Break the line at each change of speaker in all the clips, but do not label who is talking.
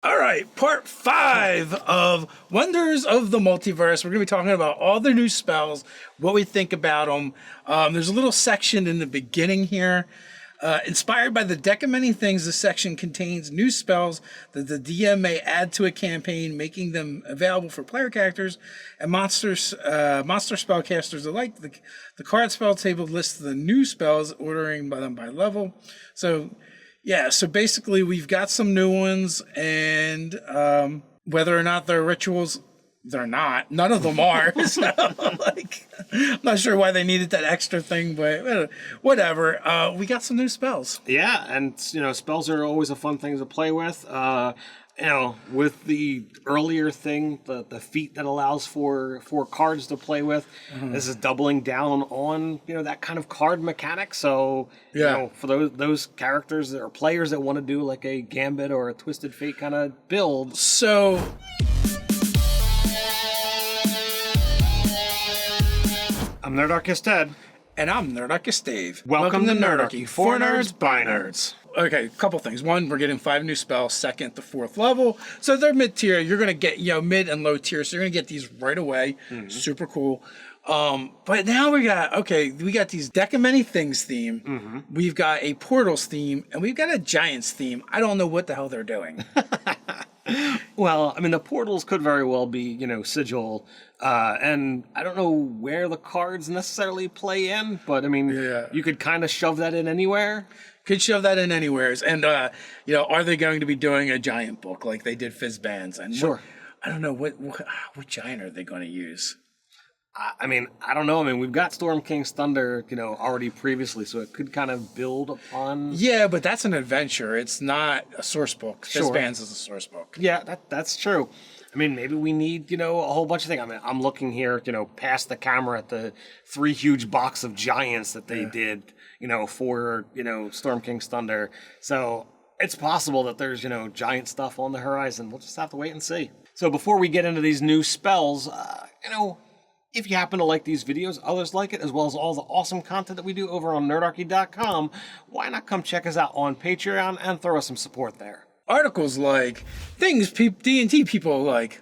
All right, part 5 of Wonders of the Multiverse. We're going to be talking about all the new spells, what we think about them. There's a little section in the beginning here. Inspired by the deck of many things, this section contains new spells that the DM may add to a campaign, making them available for player characters and monster spellcasters alike. The card spell table lists the new spells, ordering them by level. So basically we've got some new ones, and whether or not they're rituals, they're not. None of them are. So, I'm not sure why they needed that extra thing, but whatever. We got some new spells.
Yeah, and spells are always a fun thing to play with. With the earlier thing, the feat that allows for cards to play with, this is doubling down on that kind of card mechanic. So for those characters or players that want to do like a Gambit or a Twisted Fate kind of build.
So
I'm Nerdarchy Ted.
And I'm Nerdarchy Dave.
Welcome to Nerdarchy, for nerds by nerds.
Okay, a couple things. One, we're getting 5 new spells, second to 4th level. So they're mid-tier. You're going to get, mid and low tier. So you're going to get these right away. Mm-hmm. Super cool. But now we got these Deck of Many Things theme. Mm-hmm. We've got a Portals theme, and we've got a Giants theme. I don't know what the hell they're doing.
Well, I mean, the portals could very well be, sigil, and I don't know where the cards necessarily play in, but I mean, you could kind of shove that in anywhere.
Could shove that in anywheres, and are they going to be doing a giant book like they did Fizz Bands? And
sure,
I don't know what giant are they going to use.
I mean, I don't know. I mean, we've got Storm King's Thunder, already previously, so it could kind of build upon.
Yeah, but that's an adventure. It's not a source book.
Sure.
Fizz Bands is a source book.
Yeah, that's true. I mean, maybe we need, a whole bunch of things. I mean, I'm looking here, past the camera at the 3 huge box of giants that they did, for, Storm King's Thunder. So it's possible that there's, giant stuff on the horizon. We'll just have to wait and see. So before we get into these new spells, if you happen to like these videos, others like it, as well as all the awesome content that we do over on nerdarchy.com, why not come check us out on Patreon and throw us some support there?
Articles like things D&D people like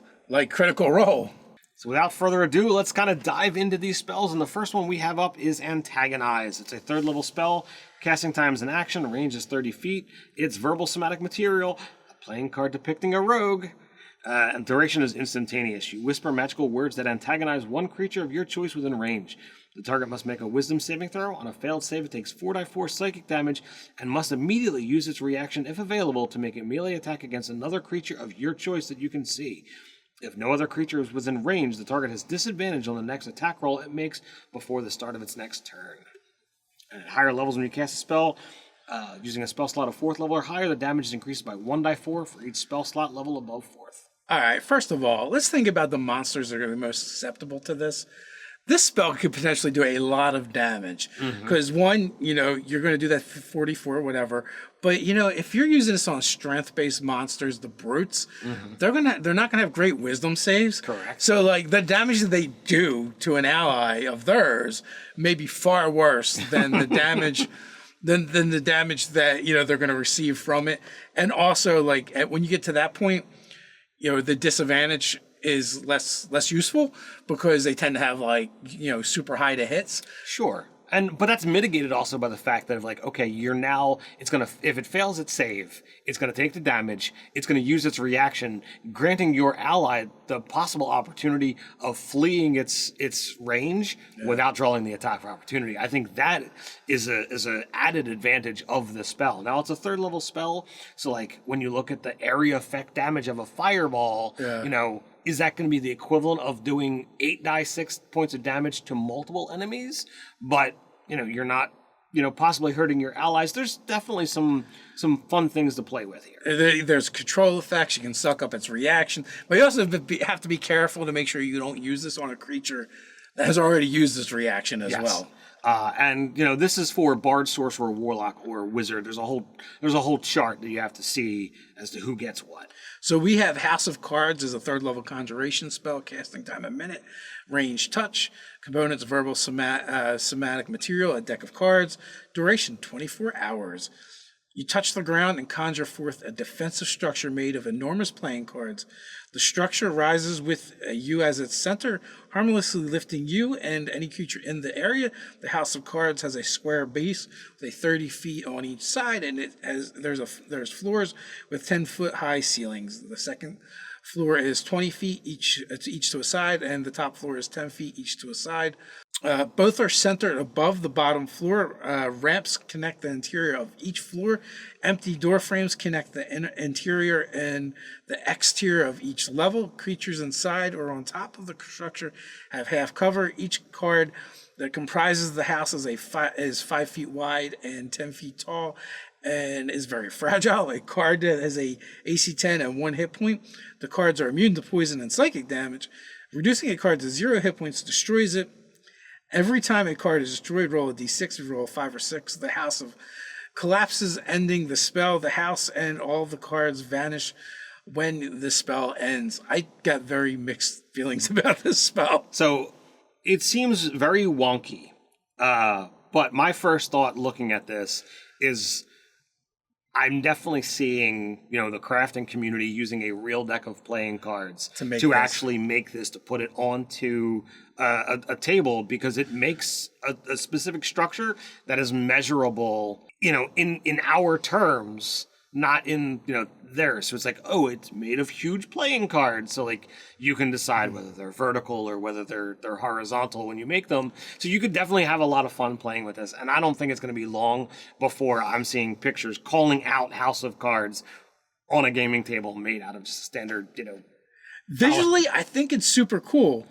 Critical Role.
So without further ado, let's kind of dive into these spells, and the first one we have up is Antagonize. It's a 3rd level spell. Casting time is an action, range is 30 feet. It's verbal somatic material, a playing card depicting a rogue. And duration is instantaneous. You whisper magical words that antagonize one creature of your choice within range. The target must make a wisdom saving throw. On a failed save, it takes 4d4 psychic damage and must immediately use its reaction, if available, to make a melee attack against another creature of your choice that you can see. If no other creature is within range, the target has disadvantage on the next attack roll it makes before the start of its next turn. And at higher levels, when you cast a spell, using a spell slot of 4th level or higher, the damage is increased by 1d4 for each spell slot level above 4th.
All right, first of all, let's think about the monsters that are the most susceptible to this. This spell could potentially do a lot of damage because one, you're going to do that 44 or whatever. But if you're using this on strength-based monsters, the brutes, they're not going to have great wisdom saves.
Correct.
So the damage that they do to an ally of theirs may be far worse than the damage than the damage that they're going to receive from it. And also when you get to that point, the disadvantage is less useful because they tend to have super high to hits.
Sure. But that's mitigated also by the fact that if it fails its save, it's gonna take the damage, it's gonna use its reaction, granting your ally the possible opportunity of fleeing its range without drawing the attack for opportunity. I think that is a added advantage of the spell. Now it's a 3rd level spell, so when you look at the area effect damage of a fireball, is that going to be the equivalent of doing 8d6 points of damage to multiple enemies? But, you're not, possibly hurting your allies. There's definitely some fun things to play with here.
There's control effects. You can suck up its reaction. But you also have to be careful to make sure you don't use this on a creature that has already used this reaction as well.
And this is for Bard, Sorcerer, Warlock, or Wizard. There's a whole chart that you have to see as to who gets what.
So we have House of Cards as a 3rd level conjuration spell, casting time a minute, range touch, components verbal somatic material, a deck of cards, duration 24 hours. You touch the ground and conjure forth a defensive structure made of enormous playing cards. The structure rises with you as its center, harmlessly lifting you and any creature in the area. The house of cards has a square base with 30 feet on each side, and there's floors with 10-foot high ceilings. The second floor is 20 feet each to a side, and the top floor is 10 feet each to a side. Both are centered above the bottom floor. Ramps connect the interior of each floor. Empty door frames connect the interior and the exterior of each level. Creatures inside or on top of the structure have half cover. Each card that comprises the house is 5 feet wide and 10 feet tall, and is very fragile. A card that has a AC 10 and 1 hit point. The cards are immune to poison and psychic damage. Reducing a card to 0 hit points destroys it. Every time a card is destroyed, roll a d6. If you roll a 5 or 6, the house collapses, ending the spell. The house and all the cards vanish when the spell ends. I got very mixed feelings about this spell.
So it seems very wonky. But my first thought looking at this is I'm definitely seeing, the crafting community using a real deck of playing cards to actually make this, to put it onto a table, because it makes a specific structure that is measurable, in our terms, not in, theirs. So it's like, oh, it's made of huge playing cards. So like you can decide whether they're vertical or whether they're horizontal when you make them. So you could definitely have a lot of fun playing with this. And I don't think it's going to be long before I'm seeing pictures calling out House of Cards on a gaming table made out of standard,
Visually, I think it's super cool.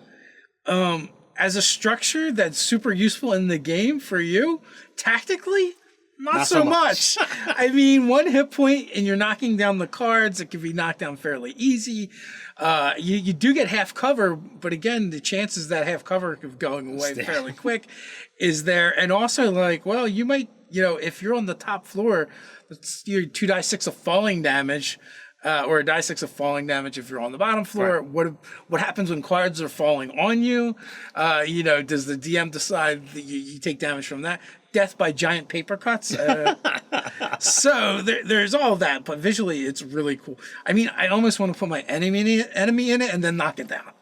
As a structure that's super useful in the game for you, tactically, not so much. I mean, 1 hit point and you're knocking down the cards. It can be knocked down fairly easy. You do get half cover, but again, the chances that half cover of going away fairly quick is there. And also, you might, if you're on the top floor, it's your 2d6 of falling damage. Or a die 6 of falling damage if you're on the bottom floor. Right. What happens when cards are falling on you? Does the DM decide that you take damage from that? Death by giant paper cuts. So there's all of that, but visually it's really cool. I mean, I almost want to put my enemy in it and then knock it down.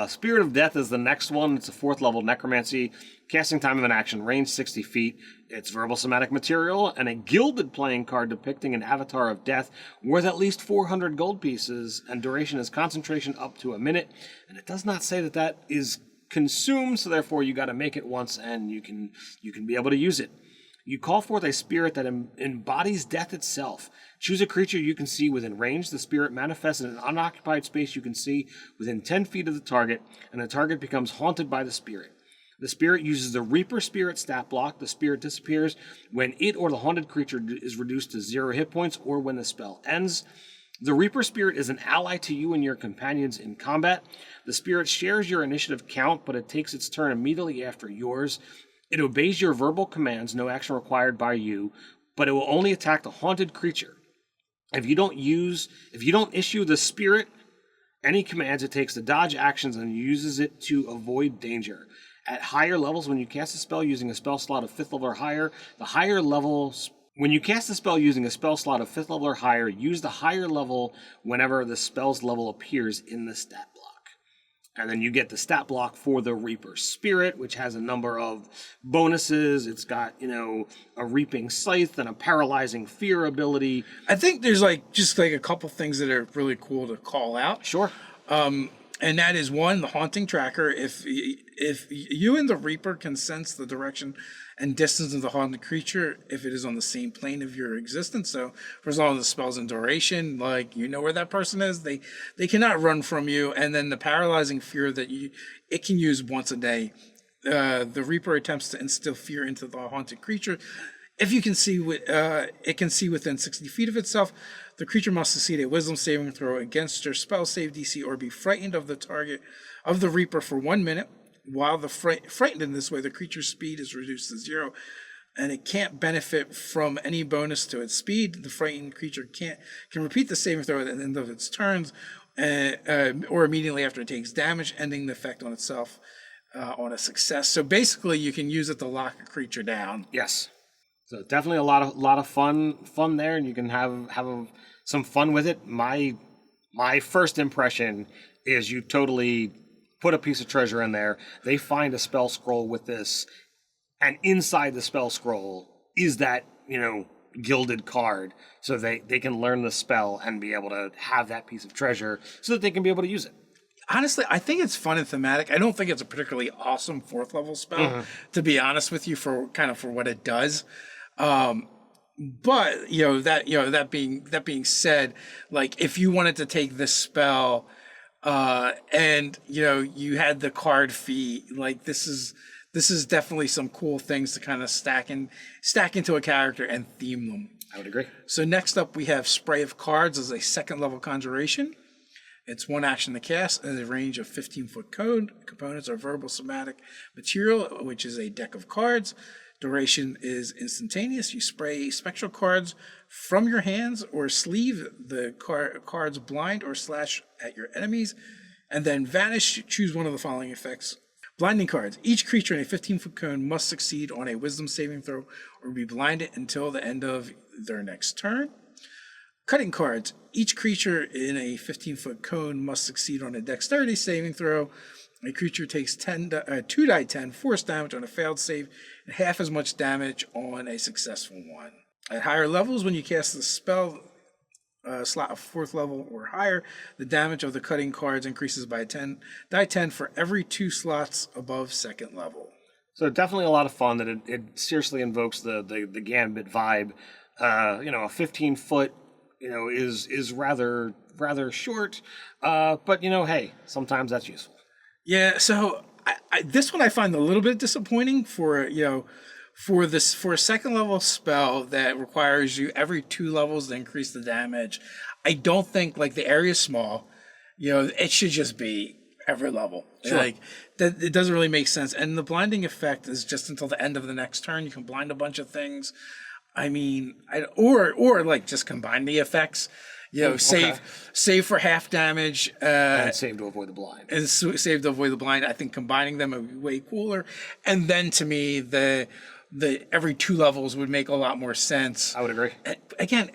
Spirit of Death is the next one. It's a 4th level necromancy. Casting time of an action, range 60 feet. It's verbal somatic material and a gilded playing card depicting an avatar of death worth at least 400 gold pieces, and duration is concentration up to a minute. And it does not say that is consumed, so therefore you got to make it once and you can be able to use it. You call forth a spirit that embodies death itself. Choose a creature you can see within range. The spirit manifests in an unoccupied space you can see within 10 feet of the target, and the target becomes haunted by the spirit. The spirit uses the Reaper Spirit stat block. The spirit disappears when it or the haunted creature is reduced to 0 hit points or when the spell ends. The Reaper Spirit is an ally to you and your companions in combat. The spirit shares your initiative count, but it takes its turn immediately after yours. It obeys your verbal commands, no action required by you, but it will only attack the haunted creature. If you don't issue the spirit any commands, it takes the dodge actions and uses it to avoid danger. At higher levels, when you cast a spell using a spell slot of 5th level or higher, when you cast a spell using a spell slot of 5th level or higher, use the higher level whenever the spell's level appears in the stat block. And then you get the stat block for the Reaper Spirit, which has a number of bonuses. It's got, a Reaping Scythe and a Paralyzing Fear ability.
I think there's a couple things that are really cool to call out.
Sure.
And that is, 1, the Haunting Tracker. If you and the Reaper can sense the direction and distance of the haunted creature, if it is on the same plane of your existence, so for as long as the spell's in duration, where that person is, they cannot run from you. And then the Paralyzing Fear that it can use once a day. The Reaper attempts to instill fear into the haunted creature. If you can see, it can see within 60 feet of itself. The creature must succeed a wisdom saving throw against your spell save DC or be frightened of the target of the Reaper for 1 minute. While frightened in this way, the creature's speed is reduced to 0, and it can't benefit from any bonus to its speed. The frightened creature can repeat the saving throw at the end of its turns, or immediately after it takes damage, ending the effect on itself on a success. So basically, you can use it to lock a creature down.
Yes. So definitely a lot of fun there, and you can have some fun with it. My first impression is you totally put a piece of treasure in there. They find a spell scroll with this, and inside the spell scroll is that, gilded card, so they can learn the spell and be able to have that piece of treasure so that they can be able to use it.
Honestly, I think it's fun and thematic. I don't think it's a particularly awesome 4th level spell, to be honest with you, for what it does. But that being said, like if you wanted to take this spell, and you had the card fee, like this is definitely some cool things to kind of stack into a character and theme them.
I would agree.
So next up we have Spray of Cards as a 2nd level conjuration. It's 1 action to cast and a range of 15-foot cone. Components are verbal somatic material, which is a deck of cards. Duration is instantaneous. You spray spectral cards from your hands or sleeve the cards blind or slash at your enemies, and then vanish. Choose one of the following effects. Blinding cards. Each creature in a 15-foot cone must succeed on a wisdom saving throw or be blinded until the end of their next turn. Cutting cards. Each creature in a 15-foot cone must succeed on a dexterity saving throw. A creature takes 2d10 force damage on a failed save and half as much damage on a successful one. At higher levels, when you cast the spell slot of 4th level or higher, the damage of the cutting cards increases by die 10 for every 2 slots above 2nd level.
So definitely a lot of fun. That it seriously invokes the Gambit vibe. A 15-foot is rather short, but hey, sometimes that's useful.
Yeah, so this one I find a little bit disappointing for a 2nd level spell that requires you every 2 levels to increase the damage. I don't think, like, the area is small, it should just be every level.
Sure.
Like that, it doesn't really make sense. And the blinding effect is just until the end of the next turn. You can blind a bunch of things. I mean, or like just combine the effects. Save for half damage.
And save to avoid the blind.
And save to avoid the blind. I think combining them would be way cooler. And then to me, the every 2 levels would make a lot more sense.
I would agree.
Again,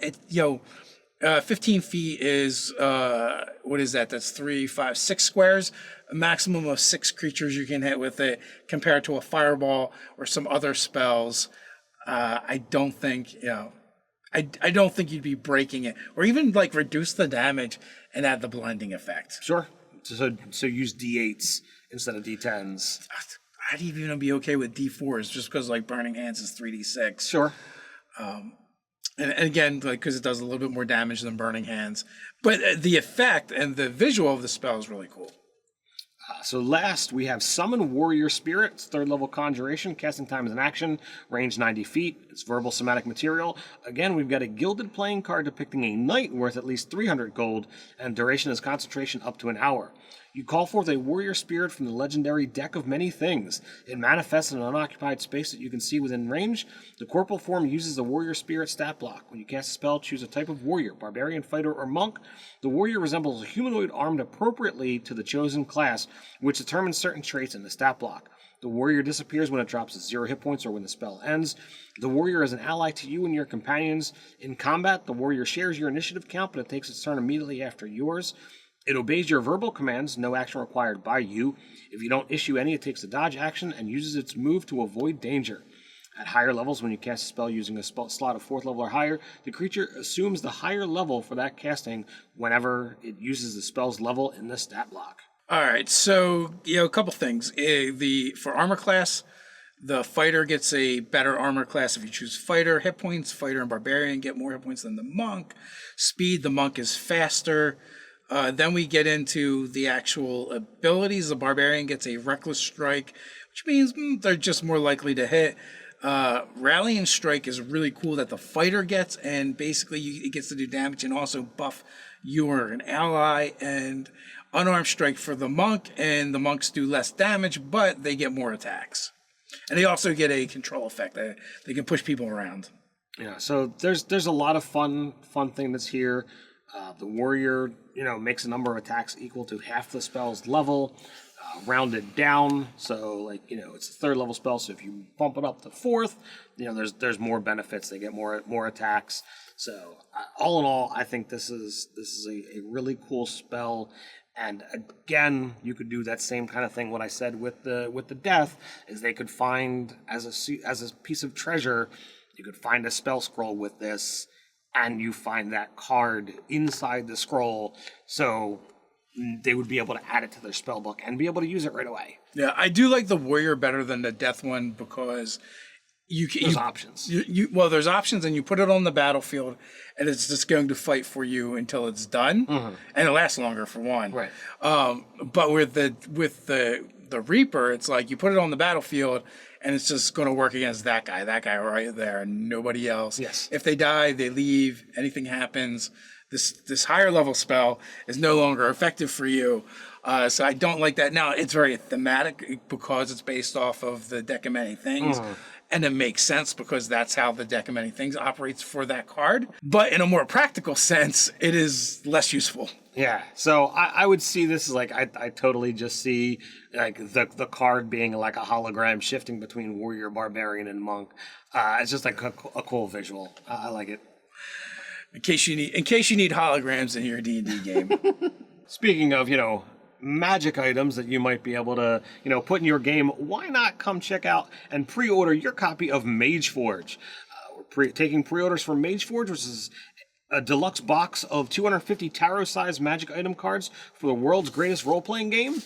15 feet is, what is that? That's 3, 5, 6 squares. A maximum of 6 creatures you can hit with it, compared to a fireball or some other spells. I don't think, I don't think you'd be breaking it, or even like reduce the damage and add the blinding effect.
Sure. So use D8s instead of D10s.
I'd even be okay with D4s, just because like Burning Hands is 3d6.
Sure.
And again, like, because it does a little bit more damage than Burning Hands, but the effect and the visual of the spell is really cool.
So last, we have Summon Warrior Spirit. It's 3rd level conjuration. Casting time is an action. Range 90 feet. It's verbal somatic material. Again, we've got a gilded playing card depicting a knight worth at least 300 gold, and duration is concentration up to an hour. You call forth a warrior spirit from the legendary Deck of Many Things. It manifests in an unoccupied space that you can see within range. The corporal form uses the warrior spirit stat block. When you cast a spell, choose a type of warrior, barbarian, fighter, or monk. The warrior resembles a humanoid armed appropriately to the chosen class, which determines certain traits in the stat block. The warrior disappears when it drops to 0 hit points or when the spell ends. The warrior is an ally to you and your companions. In combat, the warrior shares your initiative count, but it takes its turn immediately after yours. It obeys your verbal commands, no action required by you. If you don't issue any, it takes a dodge action and uses its move to avoid danger. At higher levels, when you cast a spell using a slot of 4th level or higher, the creature assumes the higher level for that casting whenever it uses the spell's level in the stat block.
All right, so a couple things. For armor class, the fighter gets a better armor class if you choose fighter. Hit points, fighter and barbarian get more hit points than the monk. Speed, the monk is faster. Then we get into the actual abilities. The barbarian gets a reckless strike, which means they're just more likely to hit. Rallying strike is really cool that the fighter gets, and basically it gets to do damage and also buff you or an ally. And unarmed strike for the monk, and the monks do less damage, but they get more attacks. And they also get a control effect. They can push people around.
Yeah, so there's a lot of fun thing that's here. The warrior, makes a number of attacks equal to half the spell's level. rounded down. So, like, it's a third level spell. So if you bump it up to fourth, there's more benefits. They get more attacks. So all in all, I think this is a really cool spell. And again, you could do that same kind of thing. What I said with the death is they could find as a piece of treasure, you could find a spell scroll with this, and you find that card inside the scroll. So they would be able to add it to their spell book and be able to use it right away.
Yeah, I do like the warrior better than the death one because there's
options.
There's options, and you put it on the battlefield, and it's just going to fight for you until it's done, and it lasts longer for one.
Right.
But with the Reaper, it's like you put it on the battlefield, and it's just going to work against that guy right there, and nobody else.
Yes.
If they die, they leave. Anything happens, this higher level spell is no longer effective for you. So I don't like that. Now, it's very thematic because it's based off of the Deck of Many Things. And it makes sense because that's how the Deck of Many Things operates for that card. But in a more practical sense, it is less useful.
Yeah, so I would see this as like, I totally just see like the card being like a hologram shifting between warrior, barbarian, and monk. It's just like a cool visual. I like it.
In case you need holograms in your D&D game.
Speaking of, magic items that you might be able to, put in your game, why not come check out and pre-order your copy of Mageforge? We're taking pre-orders for Mageforge, which is a deluxe box of 250 tarot-sized magic item cards for the world's greatest role-playing game.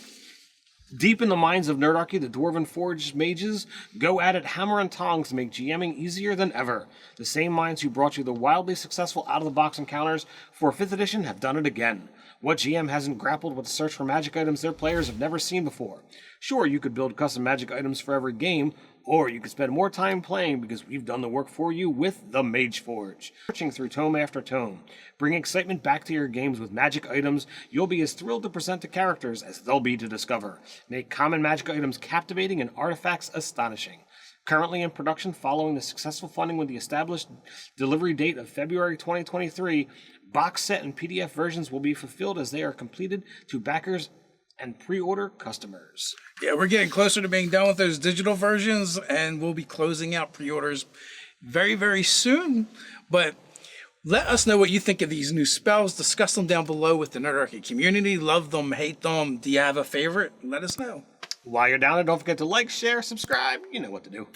Deep in the minds of Nerdarchy, the Dwarven Forge mages go at it hammer and tongs to make GMing easier than ever. The same minds who brought you the wildly successful out-of-the-box encounters for 5th edition have done it again. What GM hasn't grappled with the search for magic items their players have never seen before? Sure, you could build custom magic items for every game, or you could spend more time playing because we've done the work for you with the Mageforge. Searching through tome after tome. Bring excitement back to your games with magic items you'll be as thrilled to present to characters as they'll be to discover. Make common magic items captivating and artifacts astonishing. Currently in production following the successful funding with the established delivery date of February 2023, box set and PDF versions will be fulfilled as they are completed to backers and pre-order customers.
Yeah, we're getting closer to being done with those digital versions, and we'll be closing out pre-orders very, very soon. But let us know what you think of these new spells. Discuss them down below with the Nerdarchy community. Love them, hate them. Do you have a favorite? Let us know.
While you're down there, don't forget to like, share, subscribe. You know what to do.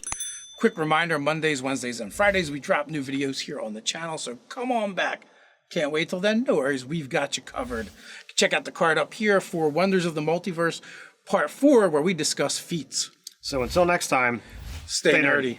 Quick reminder, Mondays, Wednesdays, and Fridays, we drop new videos here on the channel, so come on back. Can't wait till then. No worries, we've got you covered. Check out the card up here for Wonders of the Multiverse Part 4, where we discuss feats.
So until next time,
Stay nerdy.